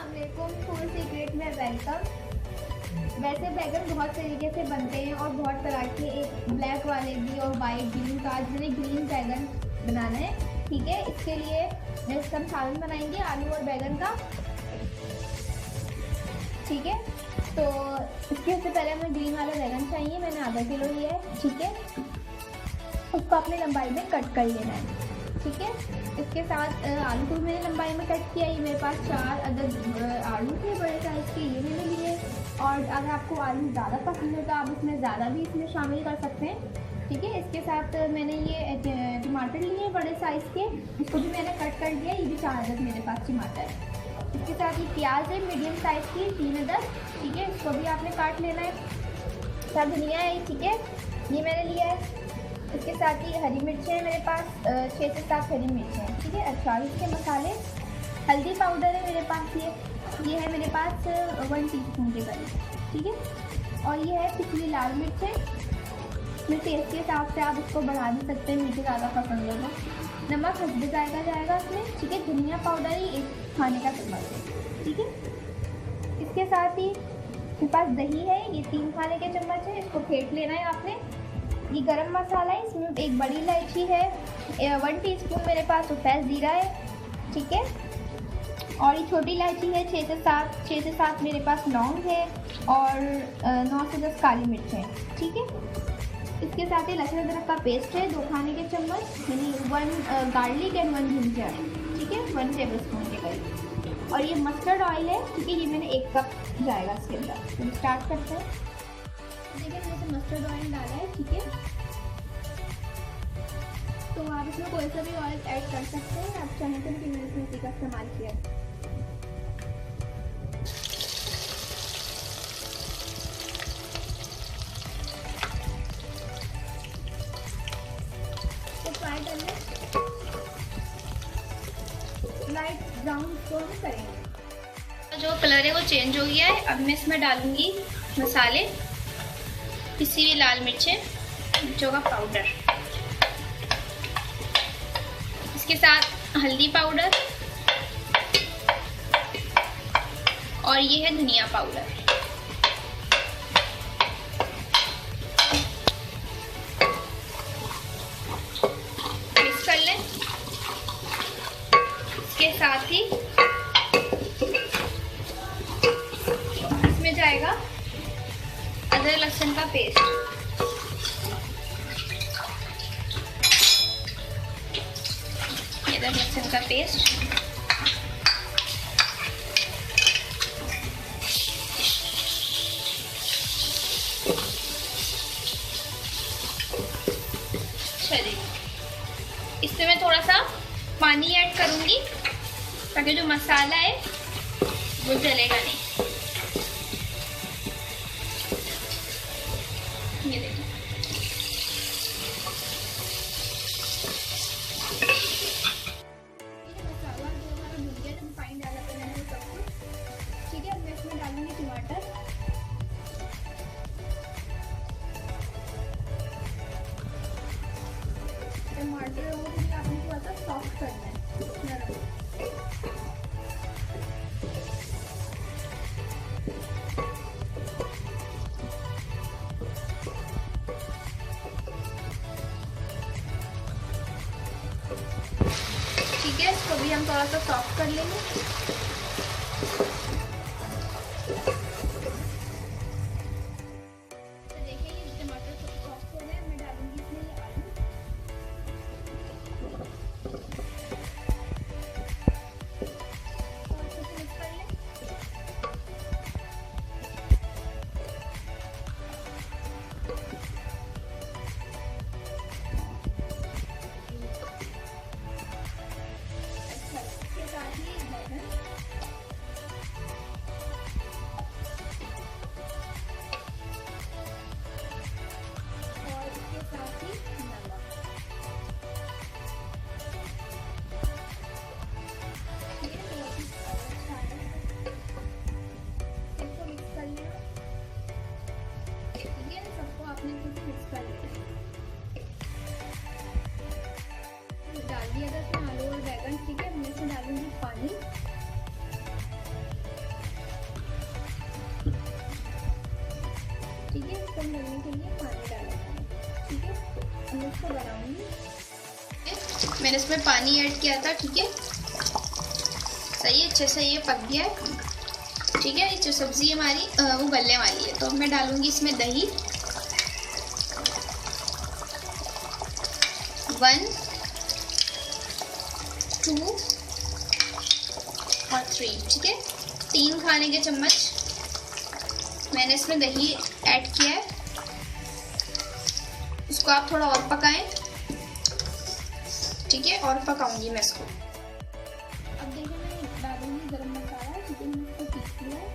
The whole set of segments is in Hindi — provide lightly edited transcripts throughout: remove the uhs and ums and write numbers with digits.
अस्सलाम वालेकुम, फूड सीक्रेट में वेलकम। वैसे बैगन बहुत तरीके से बनते हैं और बहुत तरह के, एक ब्लैक वाले भी और वाइट ग्रीन का। आज मैंने ग्रीन बैगन बनाना है, ठीक है। इसके लिए हम सालन बनाएंगे आलू और बैगन का, ठीक है। तो इसके सबसे पहले हमें ग्रीन वाला बैगन चाहिए, मैंने आधा किलो लिया है, ठीक है। उसको अपनी लंबाई में कट कर लेना है, ठीक है। इसके साथ आलू को मैंने लंबाई में कट किया। ये मेरे पास 4 अदद आलू थे बड़े साइज़ के, ये मैंने लिए। और अगर आपको आलू ज़्यादा पसंद हो तो आप उसमें ज़्यादा भी इसमें शामिल कर सकते हैं, ठीक है। इसके साथ मैंने ये टमाटर लिए बड़े साइज़ के, इसको भी मैंने कट कर दिया। ये भी 4 अदद मेरे पास टमाटर है। इसके साथ ये प्याज है मीडियम साइज़ की 3 अदद, ठीक है। इसको भी आपने काट लेना है। साथ धनिया है, ठीक है, ये मैंने लिया है। इसके साथ ही हरी मिर्चें हैं मेरे पास 6 से 7 हरी मिर्चें हैं, ठीक है। अच्छा, इसके मसाले, हल्दी पाउडर है मेरे पास, ये है मेरे पास 1 टीस्पून के करीब, ठीक है। और ये है पिछली लाल मिर्चें, अपने टेस्ट के हिसाब से आप इसको बढ़ा भी सकते हैं, मीठे ज़्यादा पसंद होगा। नमक हस्बे जाएगा जाएगा इसमें, ठीक है। धनिया पाउडर ही 1 खाने का चम्मच है, ठीक है। इसके साथ ही मेरे पास दही है, ये 3 खाने के चम्मच है, इसको फेंट लेना है आपने। ये गरम मसाला है, इसमें एक बड़ी इलायची है, 1 टीस्पून मेरे पास सफ़ेद ज़ीरा है, ठीक है। और ये छोटी इलायची है 6 से 7 मेरे पास लौंग है, और 9 से 10 काली मिर्च है, ठीक है। इसके साथ ही लहसुन अदरक का पेस्ट है 2 खाने के चम्मच, यानी 1 गार्लिक एंड 1 जिंजर, ठीक है, 1 टेबल स्पून के करीब। और ये मस्टर्ड ऑयल है, ठीक है, ये मैंने 1 कप जाएगा इसके अंदर। तो स्टार्ट करते हैं। देखिए मैंने मस्टर्ड ऑयल डाला है, ठीक है। तो आप इसमें कोई सा भी ऑयल ऐड कर सकते हैं, आप चाहें तो, लेकिन मैंने इसमें इसी का इस्तेमाल किया है। तो फ्राई कर लें, लाइट ब्राउन को करेंगे। जो कलर है वो चेंज हो गया है। अब मैं इसमें डालूंगी मसाले, पिसी हुई लाल मिर्चें, मिर्चों का पाउडर, इसके साथ हल्दी पाउडर, और ये है धनिया पाउडर। मिक्स कर लें। इसके साथ ही इसमें जाएगा अदरक लहसुन का पेस्ट, अदरक लहसुन का पेस्ट, चलिए इसमें मैं थोड़ा सा पानी ऐड करूंगी ताकि जो मसाला है वो जलेगा नहीं। ये देखिए, मसाला जो हमारा भुन गया, जब पानी डाला था मैंने सब कुछ, ठीक है। अब मैं इसमें डालूंगी टमाटर, टमाटर को भी आपने थोड़ा सा सॉफ्ट करना है, नरम। ठीक है, इसको भी हम थोड़ा सा सॉफ्ट कर लेंगे। तो देखिए ये टमाटर सॉफ्ट हो गया, मैं डालूंगी इसमें ये आलू, और अच्छे से मिक्स कर लें। अच्छा, इसके साथ ही बैगन मैंने इसमें पानी ऐड किया था, ठीक है। सही अच्छे से ये पक गया है, ठीक है। जो सब्जी हमारी वो गलने वाली है, तो अब मैं डालूंगी इसमें दही 1 2 और 3, ठीक है। 3 खाने के चम्मच मैंने इसमें दही ऐड किया है। इसको आप थोड़ा और पकाएं, ठीक है, और पकाऊंगी मैं इसको। अब देखिए मैं डालूंगी गरम मसाला, ठीक है, मैंने इसको पीस लिया है।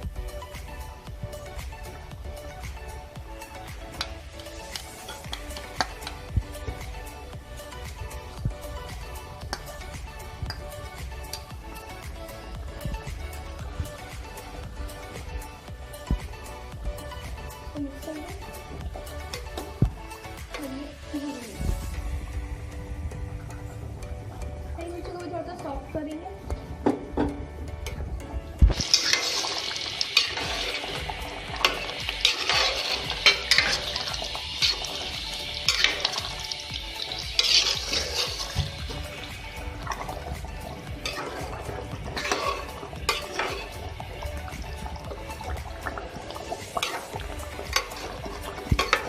सॉफ्ट करेंगे।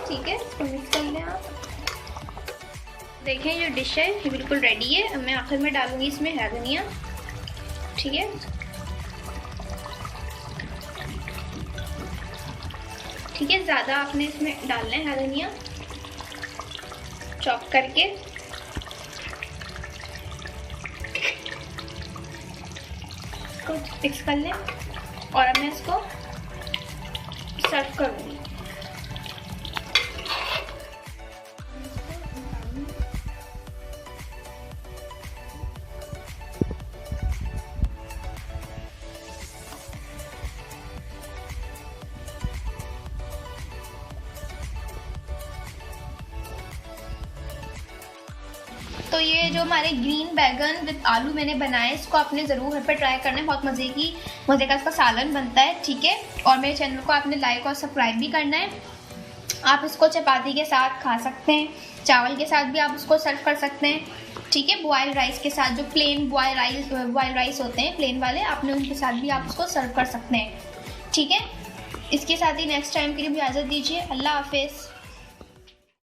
ठीक है, इसको मिक्स कर लें आप। देखें ये डिश है ये बिल्कुल रेडी है। अब मैं आखिर में डालूंगी इसमें हरा धनिया, ठीक है। ठीक है, ज़्यादा आपने इसमें डालना है हरा धनिया चॉप करके। इसको मिक्स कर लें और अब मैं इसको सर्व करूँगी। तो ये जो हमारे ग्रीन बैगन विद आलू मैंने बनाए, इसको आपने ज़रूर घर पर ट्राई करना है। बहुत मज़े का इसका सालन बनता है, ठीक है। और मेरे चैनल को आपने लाइक और सब्सक्राइब भी करना है। आप इसको चपाती के साथ खा सकते हैं, चावल के साथ भी आप इसको सर्व कर सकते हैं, ठीक है। बॉयल राइस के साथ, जो प्लेन बॉयल राइस होते हैं प्लेन वाले, आपने उनके साथ भी आप इसको सर्व कर सकते हैं, ठीक है। इसके साथ ही नेक्स्ट टाइम के लिए भी इजाज़त दीजिए। अल्लाह हाफिज़।